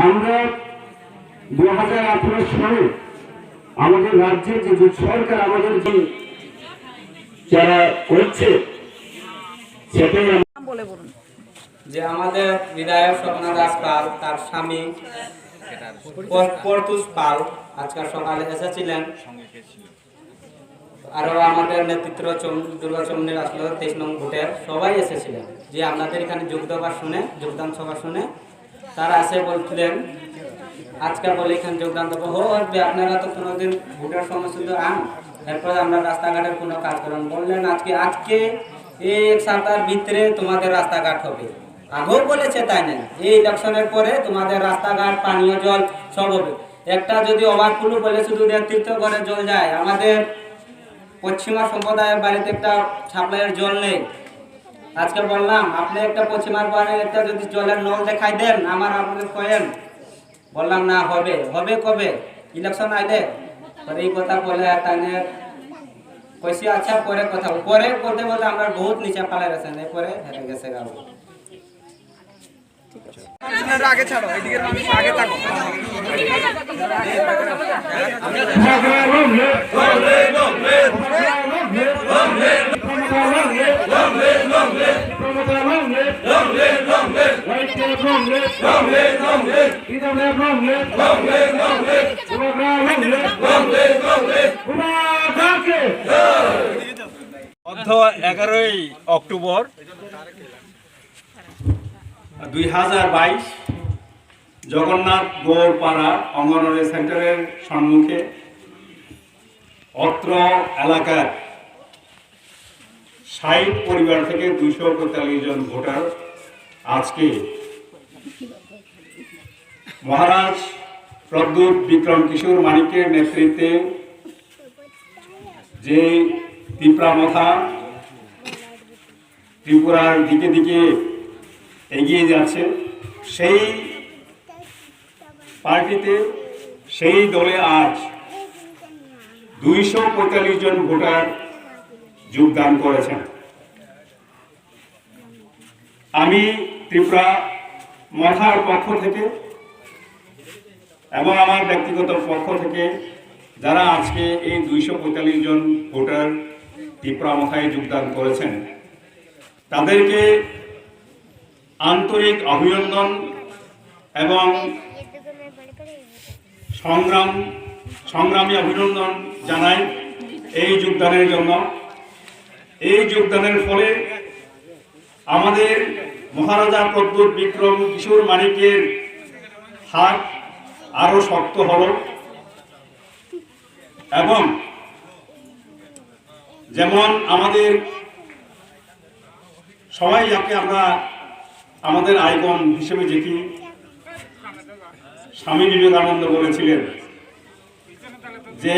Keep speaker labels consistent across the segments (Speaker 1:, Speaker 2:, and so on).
Speaker 1: আমরা 2018 সালে আমাদের রাজ্যে যে সরকার আমাদের যারা করছে সেটাই
Speaker 2: বলে বলুন।
Speaker 3: যে আমাদের বিধায়ক স্বপ্না দাস পাল তার স্বামী পর্তুষ পাল আজকাল সকালে এসেছিলেন, আরো আমাদের নেতৃত্ব দুর্গাচমনির আসলো 23 নং ভোটের সবাই এসেছিলেন। যে আপনাদের এখানে যোগদান সভা শুনে তারা এসে বলছিলেন আজকে বলে এখানে যোগদান দেবো হবে, আপনারা তো কোনোদিন ভোটের সময় শুধু আন, এরপরে আমরা রাস্তাঘাটের কোনো কাজ করেন। বললেন আজকে এই এক সপ্তাহের ভিতরে তোমাদের রাস্তাঘাট হবে। আগেও বলেছে তাই না, এই ইলেকশনের পরে তোমাদের রাস্তাঘাট পানীয় জল সব হবে। একটা যদি ওভারফ্লো বলে শুধু নেতৃত্ব করে জল যায়, আমাদের পশ্চিমা সম্প্রদায়ের বাড়িতে একটা সাপ্লাইয়ের জল নেই। আজকে বললাম আপনি একটা পশ্চিমার বাড়ির একটা যদি জলের নল দেখাই দেন আমাদের কয়েন, বললাম না হবে কবে ইলেকশন আইলে। এই কথা বলে তাইনে কইছি আচ্ছা পরে কথা পরে বলতে আমরা বহুত নিচে পালাই গেছেন, এরপরে হেরে গেছে গাও।
Speaker 4: আগে ছাড়ো, এদিকে আগে থাকো।
Speaker 5: মধ্য 11ই অক্টোবর 2022 জগন্নাথ গৌড়পাড়া অঙ্গনওয়াড়ি সেন্টারের সম্মুখে অত্র এলাকার 60 পরিবার থেকে 245 জন ভোটার আজকে মহারাজ প্রদ্যুৎ বিক্রম কিশোর মানিকের নেতৃত্বে যে ত্রিপুরা মথা ত্রিপুরার দিকে দিকে এগিয়ে যাচ্ছে, সেই পার্টিতে সেই দলে আজ 245 জন ভোটার যোগদান করেছেন। আমি ত্রিপুরা মথার পক্ষ থেকে এবং আমার ব্যক্তিগত পক্ষ থেকে যারা আজকে এই 245 জন ভোটার ত্রিপুরা মথায় যোগদান করেছেন তাদেরকে আন্তরিক অভিনন্দন এবং সংগ্রামী অভিনন্দন জানাই এই যোগদানের জন্য। এই যোগদানের ফলে আমাদের মহারাজা প্রদ্যুৎ বিক্রম কিশোর মানিকের হাত আরো শক্ত হলো এবং যেমন আমাদের সবাই যাকে আমরা আমাদের আইকন হিসেবে দেখি, স্বামী বিবেকানন্দ বলেছিলেন যে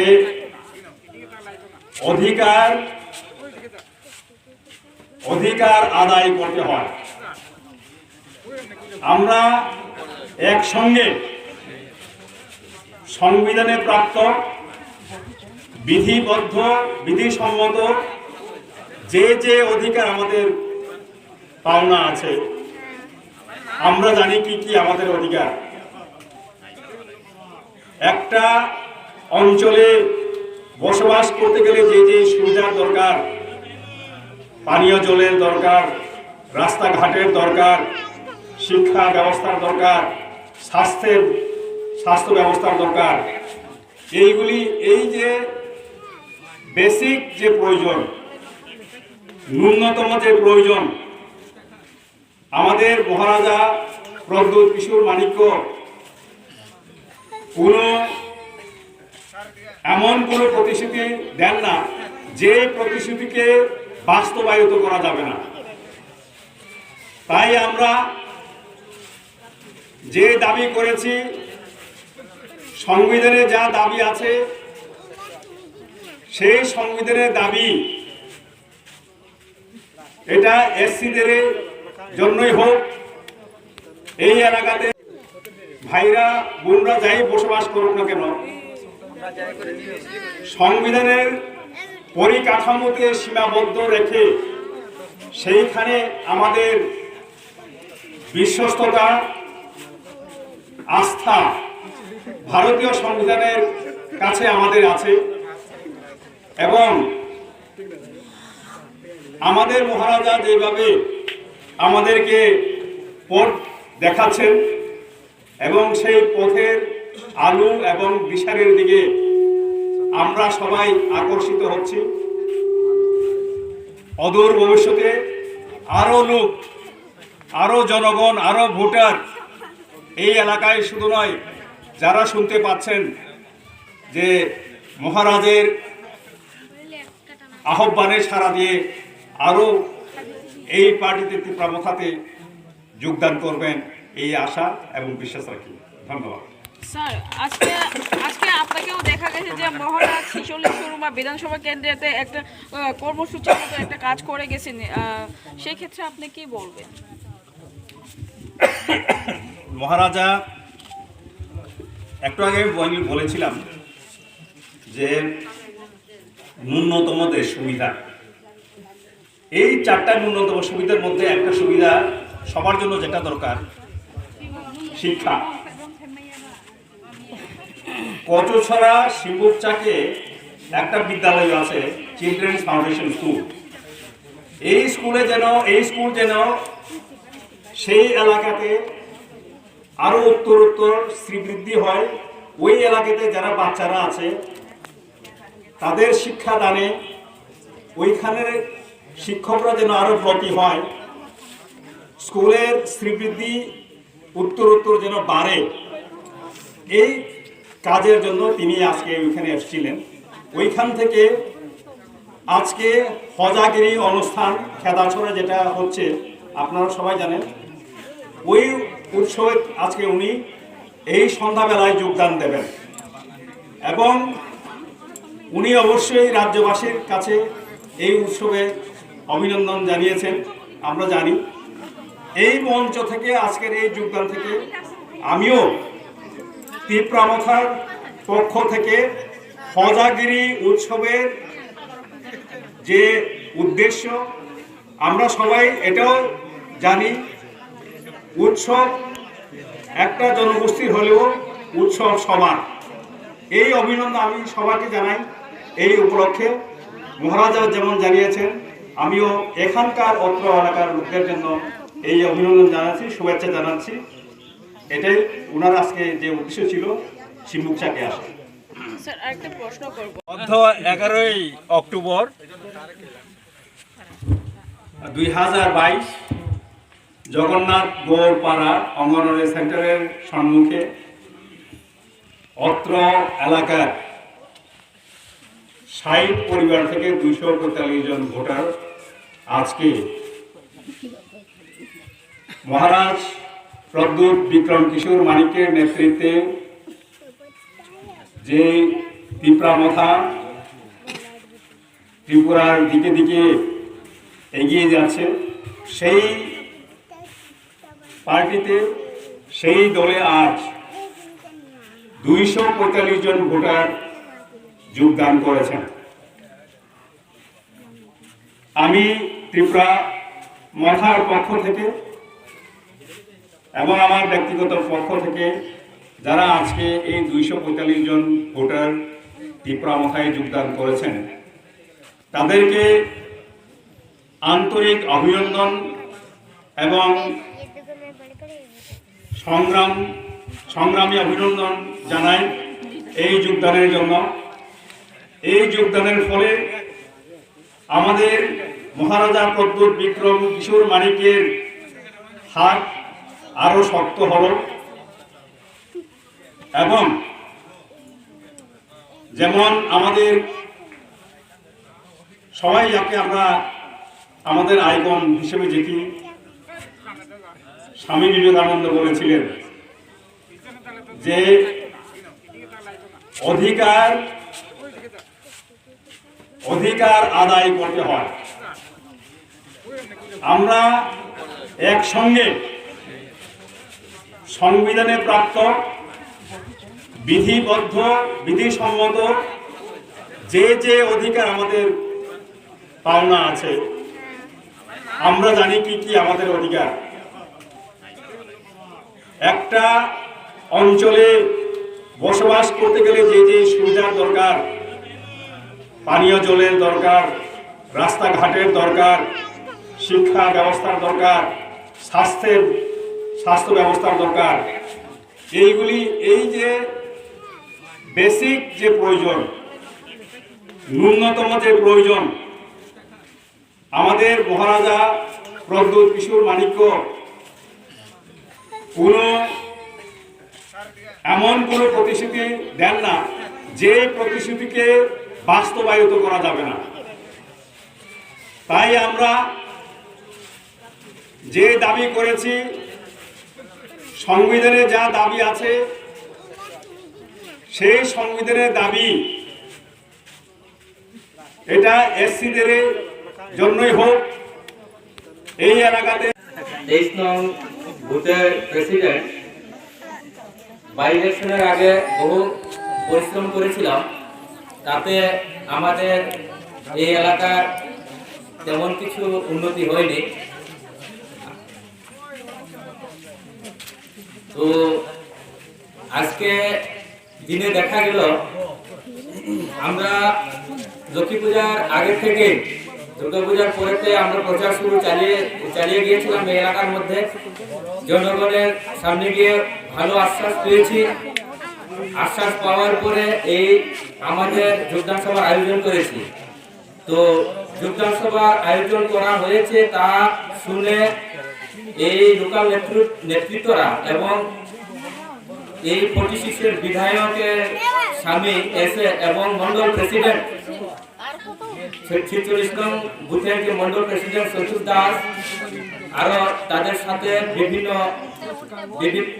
Speaker 5: অধিকার আদায় করতে হয়। আমরা একসঙ্গে সংবিধানে প্রাপ্ত বিধিসম্মত যে অধিকার আমাদের পাওনা আছে, আমরা জানি কি আমাদের অধিকার। একটা অঞ্চলে বসবাস করতে গেলে যে সুবিধার দরকার, পানীয় জলের দরকার, রাস্তাঘাটের দরকার, শিক্ষা ব্যবস্থার দরকার, স্বাস্থ্য ব্যবস্থার দরকার, এই যে বেসিক যে প্রয়োজন, ন্যূনতম যে প্রয়োজন, আমাদের মহারাজা প্রদ্যুৎ কিশোর মানিক্য এমন কোনো প্রতিশ্রুতি দেন না যে প্রতিশ্রুতিকে বাস্তবায়িত করা যাবে না। তাই আমরা যে দাবি করেছি, সংবিধানে যা দাবি আছে সেই সংবিধানের দাবি এটা এসসিদের জন্যই হোক, এই এলাকাতে ভাইরা বোনরা যাই বসবাস করুক না কেন, সংবিধানের পরিকাঠামোতে সীমাবদ্ধ রেখে সেইখানে আমাদের বিশ্বস্ততা আস্থা ভারতীয় সংবিধানের কাছে আমাদের আছে এবং আমাদের মহারাজা যেভাবে আমাদেরকে পথ দেখাচ্ছেন এবং সেই পথের আলো এবং দিশারির দিকে আমরা সবাই আকর্ষিত হচ্ছি। অদূর ভবিষ্যতে আরো লোক, আরো জনগণ, আরো ভোটার এই এলাকায় শুধু নয়, যারা শুনতে পাচ্ছেন যে মহারাজের আহ্বানে সাড়া দিয়ে আরো এই পার্টিতে ত্রিপুরা মথাতে যোগদান করবেন এই আশা এবং বিশ্বাস রাখি। ধন্যবাদ
Speaker 2: স্যার। আজকে আজকে আপনাকেও দেখা গেছে যে মহারাজ শিশলী সুরমা বিধানসভা কেন্দ্রেতে একটা কর্মসূচির মতো একটা কাজ করে গেছেন, সেই ক্ষেত্রে আপনি কি বলবেন?
Speaker 5: মহারাজা একটু আগে বলেছিলাম যে ন্যূনতম দেশ সুবিধা, এই চারটা ন্যূনতম সুবিধার মধ্যে একটা সুবিধা সবার জন্য যেটা দরকার শিক্ষা। কচুছড়া শিবুকচাকে একটা বিদ্যালয় আছে, চিলড্রেন্স ফাউন্ডেশন স্কুল। এই স্কুল যেন সেই এলাকাতে আরো উত্তরোত্তর শ্রীবৃদ্ধি হয়। ওই এলাকাতে যারা বাচ্চারা আছে তাদের শিক্ষাদানে ওইখানের শিক্ষকরা যেন আরো ব্রতী হয়, স্কুলের শ্রীবৃদ্ধি উত্তরোত্তর যেন বাড়ে, এই কাজের জন্য তিনি আজকে ওইখানে এসেছিলেন। ওইখান থেকে আজকে হজাগিরি অনুষ্ঠান খেদাছড়া যেটা হচ্ছে আপনারা সবাই জানেন, ওই উৎসবে আজকে উনি এই সন্ধ্যাবেলায় যোগদান দেবেন এবং উনি অবশ্যই রাজ্যবাসীর কাছে এই উৎসবে অভিনন্দন জানিয়েছেন। আমরা জানি এই মঞ্চ থেকে আজকের এই যোগদান থেকে আমিও ত্রিপুরা মথার পক্ষ থেকে হজাগিরি উৎসবের যে উদ্দেশ্য আমরা সবাই এটাও জানি, উৎসব একটা জনগোষ্ঠীর হলেও উৎসব সবার। এই অভিনন্দন আমি সবাইকে জানাই। এই উপলক্ষে মহারাজা যেমন জানিয়েছেন, আমিও এখানকার অত্র এলাকার লোকদের জন্য এই অভিনন্দন জানাচ্ছি, শুভেচ্ছা জানাচ্ছি। এটাই ওনার আজকে যে উদ্দেশ্য ছিল শিবমুখচাকে আসা।
Speaker 2: স্যার আরেকটা প্রশ্ন করব।
Speaker 5: 11ই অক্টোবর 2022 জগন্নাথ গৌড়পাড়া অঙ্গনওয়াড়ি সেন্টারের সম্মুখে অত্র এলাকার 60 পরিবার থেকে 245 জন ভোটার আজকে মহারাজ প্রদ্যুৎ বিক্রম কিশোর মানিকের নেতৃত্বে যে ত্রিপুরা মথা ত্রিপুরার দিকে দিকে এগিয়ে যাচ্ছে, সেই পার্টিতে সেই দলে আজ 245 জন ভোটার যোগদান করেছেন। আমি ত্রিপুরা মথার পক্ষ থেকে এবং আমার ব্যক্তিগত পক্ষ থেকে যারা আজকে এই 245 জন ভোটার ত্রিপুরা মথায় যোগদান করেছেন তাদেরকে আন্তরিক অভিনন্দন এবং সংগ্রামী অভিনন্দন জানাই এই যোগদানের জন্য। এই যোগদানের ফলে আমাদের মহারাজা প্রদ্যুৎ বিক্রম কিশোর মানিকের হাত আরো শক্ত হলো এবং যেমন আমাদের সবাই যাকে আমরা আমাদের আইকন হিসেবে দেখি, স্বামী বিবেকানন্দ বলেছিলেন যে অধিকার আদায় করতে হয়। আমরা একসঙ্গে সংবিধানে প্রাপ্ত বিধিবদ্ধ বিধিসম্মত যে যে অধিকার আমাদের পাওনা আছে, আমরা জানি কি কি আমাদের অধিকার। একটা অঞ্চলে বসবাস করতে গেলে যে যে সুবিধার দরকার, পানীয় জলের দরকার, রাস্তাঘাটের দরকার, শিক্ষা ব্যবস্থার দরকার, স্বাস্থ্য ব্যবস্থার দরকার, এই যে বেসিক যে প্রয়োজন, ন্যূনতম যে প্রয়োজন, আমাদের মহারাজা প্রদ্যোৎ কিশোর মাণিক্য এমন কোনো প্রতিশ্রুতি দেন না যে প্রতিশ্রুতিকে বাস্তবায়িত করা যাবে না। তাই আমরা যে দাবি করেছি, সংবিধানে যা দাবি আছে, সেই সংবিধানের দাবি এটা এসসিদের জন্যই হোক। এই এলাকাতে
Speaker 3: 23 নং বুথের প্রেসিডেন্ট বাই ইলেকশনের আগে বহু পরিশ্রম করেছিলাম, তাতে আমাদের এই এলাকার তেমন কিছু উন্নতি হয়নি। তো আজকে দিনে দেখা গেল আমরা লক্ষ্মী পূজার আগে থেকে দুর্গা পূজার পরেতে আমরা প্রচার চালিয়ে গিয়েছিলাম এই এলাকার মধ্যে। জনগণের সামনে গিয়ে ভালো আশ্বাস পেয়েছি। আশ্বাস পাওয়ার পরে এই আমাদের যোগদান সভার আয়োজন করেছি। তো যোগদান সভার আয়োজন করা হয়েছে তা শুনে এই লোকাল নেতৃত্বরা এবং এই 46-এর বিধায়কের স্বামী এসে এবং মন্ডল প্রেসিডেন্ট 46 নং বুথের যে মন্ডল প্রেসিডেন্ট সন্তোষ দাস, আরো তাদের সাথে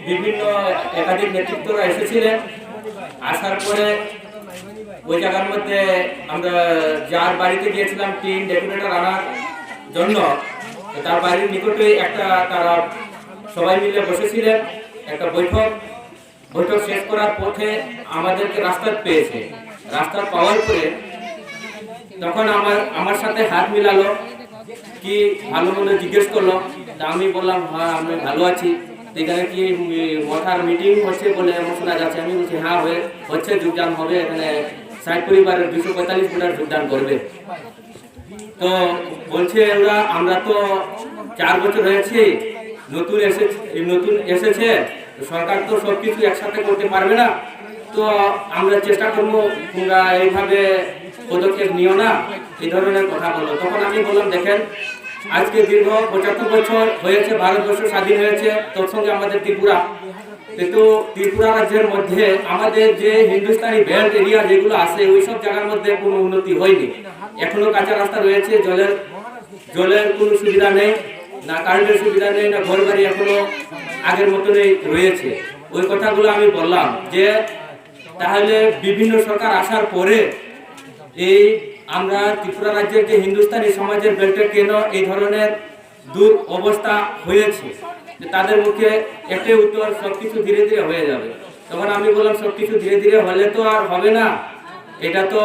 Speaker 3: বিভিন্ন একাধিক নেতৃত্বরা এসেছিলেন। আসার পরে ওই জায়গার মধ্যে আমরা যার বাড়িতে গিয়েছিলাম টিম ডেকোরেটর আনার জন্য, তার বাড়ির নিকটেই তারা সবাই মিলে বসেছিলেন। একটা বৈঠক শেষ করার পথে আমাদেরকে রাস্তা পেয়েছে। রাস্তা পাওয়ার পরে তখন আমার সাথে হাত মিলালো, কি ভালো মনে জিজ্ঞেস করলো। তা আমি বললাম হ্যাঁ আমি ভালো আছি। এখানে কি মথার মিটিং হচ্ছে বলে এমন শোনা যাচ্ছে। আমি বলছি হ্যাঁ হচ্ছে, যোগদান হবে, এখানে 60 পরিবারের 245 ভোটার যোগদান করবে। তো বলছে ওরা আমরা তো 4 বছর হয়েছে, নতুন এসেছে, সরকার তো সবকিছু একসাথে করতে পারবে না, তো আমরা চেষ্টা করবো, তোমরা এইভাবে পদক্ষেপ নিও না, এই ধরনের কথা বলো। তখন আমি বললাম দেখেন আজকে দীর্ঘ 75 বছর হয়েছে ভারতবর্ষ স্বাধীন হয়েছে, তোর সঙ্গে আমাদের ত্রিপুরা, কিন্তু ত্রিপুরা রাজ্যের মধ্যে আমাদের যে হিন্দুস্তানি বেল্ট এরিয়া যেগুলো আছে ওই সব জায়গার মধ্যে কোনো উন্নতি হয়নি। এখনো কাঁচা রাস্তা রয়েছে, জলের কোনো সুবিধা নেই, না কারেন্টের সুবিধা নেই, না ঘর বাড়ি এখনো আগের মতনই রয়েছে। ওই কথাগুলো আমি বললাম যে তাহলে বিভিন্ন সরকার আসার পরে এই আমরা ত্রিপুরা রাজ্যের যে হিন্দুস্তানি সমাজের বেল্টে কেন এই ধরনের দূর অবস্থা হয়েছে, তাদের মুখে একটাই উত্তর, সবকিছু ধীরে ধীরে হয়ে যাবে। তখন আমি বললাম সবকিছু ধীরে ধীরে হলে তো আর হবে না, এটা তো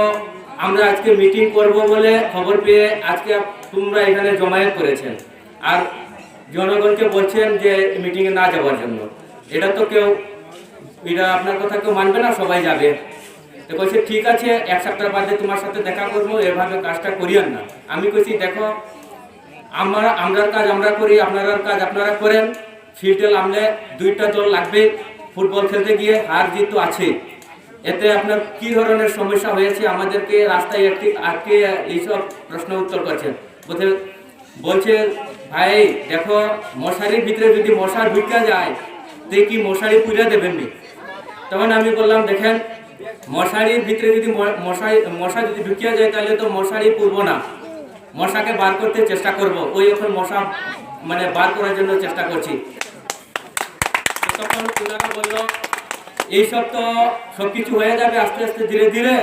Speaker 3: আমরা আজকে মিটিং করব বলে খবর পেয়ে আজকে তোমরা এখানে জমায়েত করেছেন, আর জনগণকে বলছেন যে মিটিংয়ে না যাওয়ার জন্য। এটা আপনার কথা কেউ মানবে না, সবাই যাবে। তো বলছে ঠিক আছে, 1 সপ্তাহ বাদে তোমার সাথে দেখা করবো, এভাবে কাজটা করিয়েন না। আমি কইছি দেখো আমরার কাজ আমরা করি, আপনার কাজ আপনারা করেন। ফিল্ডে নামলে 2টা দল লাগবে, ফুটবল খেলতে গিয়ে হার জিত তো আছে, এতে আপনার কি ধরনের সমস্যা হয়েছে, আমাদেরকে রাস্তায় আটকে এইসব প্রশ্ন উত্তর করছেন। বলছে ভাই দেখো মশারির ভিতরে যদি মশা ঢুকে যায় তো কি মশারি পুড়ে দেবেন? তখন আমি বললাম দেখেন মশারির ভিতরে যদি মশা যদি ঢুকিয়ে যায় তাহলে তো মশারি পুরবো না, মশাকে বার করতে চেষ্টা করব। ওই এখন মশা বার করার জন্য চেষ্টা করছি। তখন ওনারা বললো এইসব তো সবকিছু হয়ে যাবে আস্তে আস্তে ধীরে ধীরে,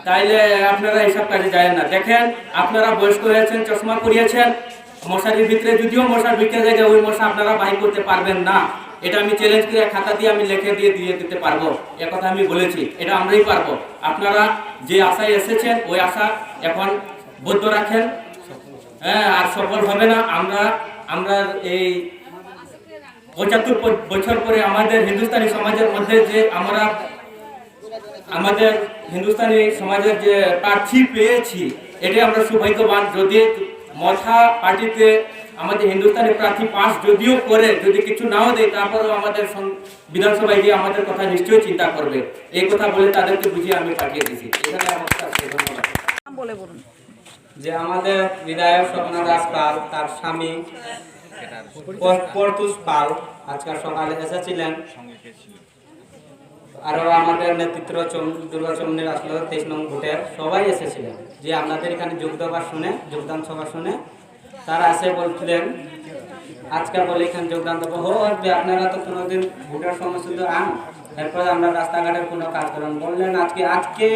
Speaker 3: তাইলে আপনারা এইসব কাজে যায় না। দেখেন আপনারা বয়স্ক হয়েছেন, চশমা পরিয়েছেন, মশারির ভিতরে যদিও মশা ঢুকে যায় ওই মশা আপনারা বাহির করতে পারবেন না। এটা আমি চ্যালেঞ্জ করে খাতা দিয়ে আমি লিখে দিয়ে দিতে পারবো, একথা আমি বলেছি, এটা আমরাই পারবো। আপনারা যে আশায় এসেছেন ওই আশা এখন বদ্ধ রাখেন, হ্যাঁ, আর সফল হবে না। আমরা এই বছর পরে আমাদের হিন্দুস্তানি সমাজের মধ্যে যে আমরা আমাদের হিন্দুস্তানি সমাজের যে প্রার্থী পেয়েছি, এটাই আমরা সৌভাগ্যবান। যদি মথা পার্টিতে আমাদের হিন্দুস্তানি প্রার্থী পাস যদিও করে, যদি কিছু নাও দেয়, তারপরেও আমাদের বিধানসভায় গিয়ে আমাদের কথা নিশ্চয়ই চিন্তা করবে। এই কথা বলে তাদেরকে বুঝিয়ে আমি পাঠিয়ে দিয়েছি। এখানে আমার ধন্যবাদ।
Speaker 2: বলে বলুন।
Speaker 3: যে আমাদের বিধায়ক স্বপ্না দাস পাল, তার স্বামী পর্তুষ পাল আজকাল সকালে এসেছিলেন। আরো আমাদের নেতৃত্ব দুর্গাচমনের আসলে 23 নং ভোটের সবাই এসেছিলেন, যে আপনাদের এখানে যোগদান সভা শুনে তারা এসে বলছিলেন আজকে বলে এখানে যোগদান দেবো। হবে আপনারা তো কোনোদিন ভোটের সময় শুধু আন, এরপরে আমরা রাস্তাঘাটের কোনো কাজ করেন। বললেন আজকে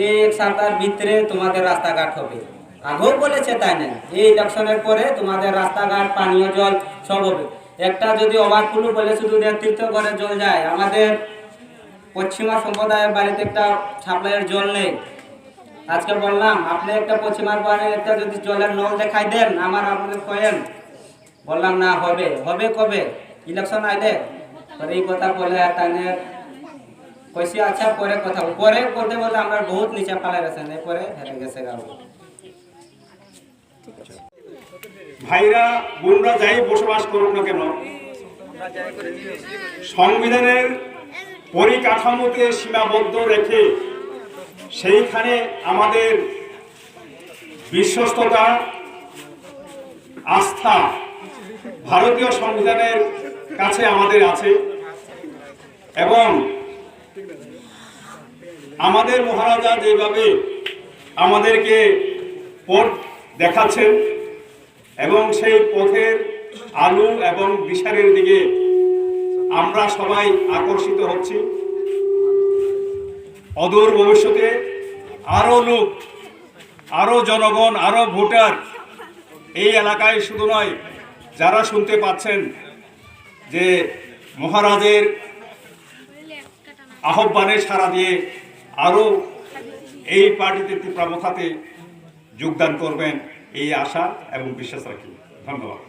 Speaker 3: এই এক সপ্তাহের ভিতরে তোমাদের রাস্তাঘাট হবে। আগেও বলেছে, তাই না, এই ইলেকশনের পরে তোমাদের রাস্তাঘাট, পানীয় জল সব হবে। একটা যদি ওভারফ্লো বলে শুধু নেতৃত্ব করে জল যায়, আমাদের পশ্চিমা সম্প্রদায়ের বাড়িতে একটা সাপ্লাইয়ের জল নেই। আজকে বললাম আপনি একটা পশ্চিমার বাড়ির একটা যদি জলের নল দেখাই দেন, আমার আপনাকে কয়েন। বললাম না, হবে কবে, ইলেকশন আইলে। এই কথা বলে তাই কইছি আচ্ছা পরে কথা পরে বলতে বলতে আমরা বহুত নিচে পালা গেছেন, এরপরে হেঁটে গেছে গাড়ি।
Speaker 5: ভাইরা বোনরা যাই বসবাস করুক না কেন, সংবিধানের পরিকাঠামোতে সীমাবদ্ধ রেখে সেইখানে আমাদের বিশ্বস্ততা, আস্থা ভারতীয় সংবিধানের কাছে আমাদের আছে। এবং আমাদের মহারাজা যেভাবে আমাদেরকে পথ দেখাচ্ছেন এবং সেই পথের আলো এবং দিশারের দিকে আমরা সবাই আকর্ষিত হচ্ছি। অদূর ভবিষ্যতে আরো লোক, আরো জনগণ, আরো ভোটার এই এলাকায় শুধু নয়, যারা শুনতে পাচ্ছেন যে মহারাজের আহ্বানে সাড়া দিয়ে আরো এই পার্টিতে ত্রিপুরা মথাতে যোগদান করবেন, এই আশা এবং বিশ্বাস রাখি। ধন্যবাদ।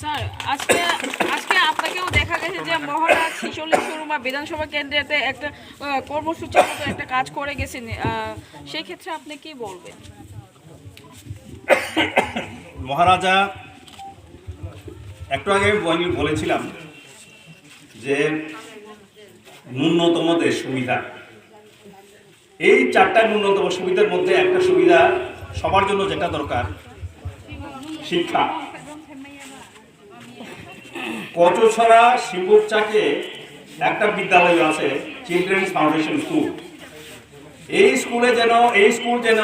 Speaker 2: স্যার, আজকে আপনাকেও দেখা গেছে যে মহারাজ 46 সুরমা বিধানসভা কেন্দ্রেতে একটা কর্মসূচির মতো একটা কাজ করে গেছেন, সেই ক্ষেত্রে আপনি কি বলবেন?
Speaker 5: মহারাজা একটু আগে বলেছিলাম যে ন্যূনতম দেশ সুবিধা, এই 4টা ন্যূনতম সুবিধার মধ্যে একটা সুবিধা সবার জন্য যেটা দরকার, শিক্ষা। কচুছড়া শিবুকচাকে একটা বিদ্যালয় আছে, চিলড্রেন্স ফাউন্ডেশন স্কুল। এই স্কুল যেন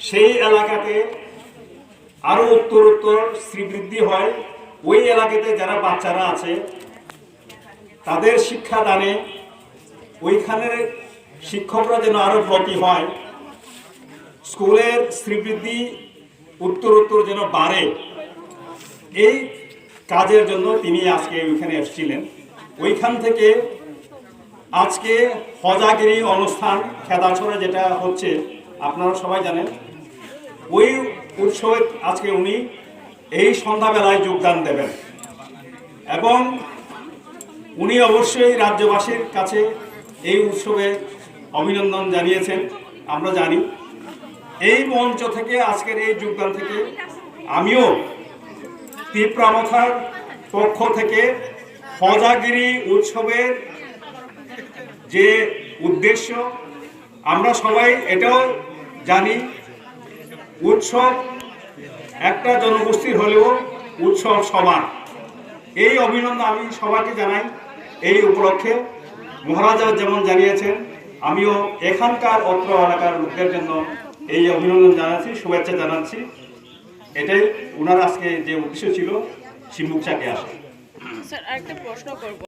Speaker 5: সেই এলাকাতে আরো উত্তরোত্তর শ্রীবৃদ্ধি হয়। ওই এলাকাতে যারা বাচ্চারা আছে তাদের শিক্ষাদানে ওইখানের শিক্ষকরা যেন আরো ব্রতী হয়, স্কুলের শ্রীবৃদ্ধি উত্তরোত্তর যেন বাড়ে, এই কাজের জন্য তিনি আজকে ওইখানে এসেছিলেন। ওইখান থেকে আজকে হজাগিরি অনুষ্ঠান খেদাছড়া যেটা হচ্ছে আপনারা সবাই জানেন, ওই উৎসবে আজকে উনি এই সন্ধ্যাবেলায় যোগদান দেবেন। এবং উনি অবশ্যই রাজ্যবাসীর কাছে এই উৎসবে অভিনন্দন জানিয়েছেন, আমরা জানি। এই মঞ্চ থেকে আজকের এই যোগদান থেকে আমিও ত্রিপুরা মথার পক্ষ থেকে হজাগিরি উৎসবের যে উদ্দেশ্য, আমরা সবাই এটাও জানি, উৎসব একটা জনগোষ্ঠীর হলেও উৎসব সবার। এই অভিনন্দন আমি সবাইকে জানাই। এই উপলক্ষে মহারাজা যেমন জানিয়েছেন, আমিও এখানকার অত্র এলাকার লোকদের জন্য এই অভিনন্দন জানাচ্ছি, শুভেচ্ছা জানাচ্ছি। এটাই ওনার আজকে যে উদ্দেশ্য ছিল শিবমুখচাকে আসা।
Speaker 2: স্যার, আরেকটা প্রশ্ন করব।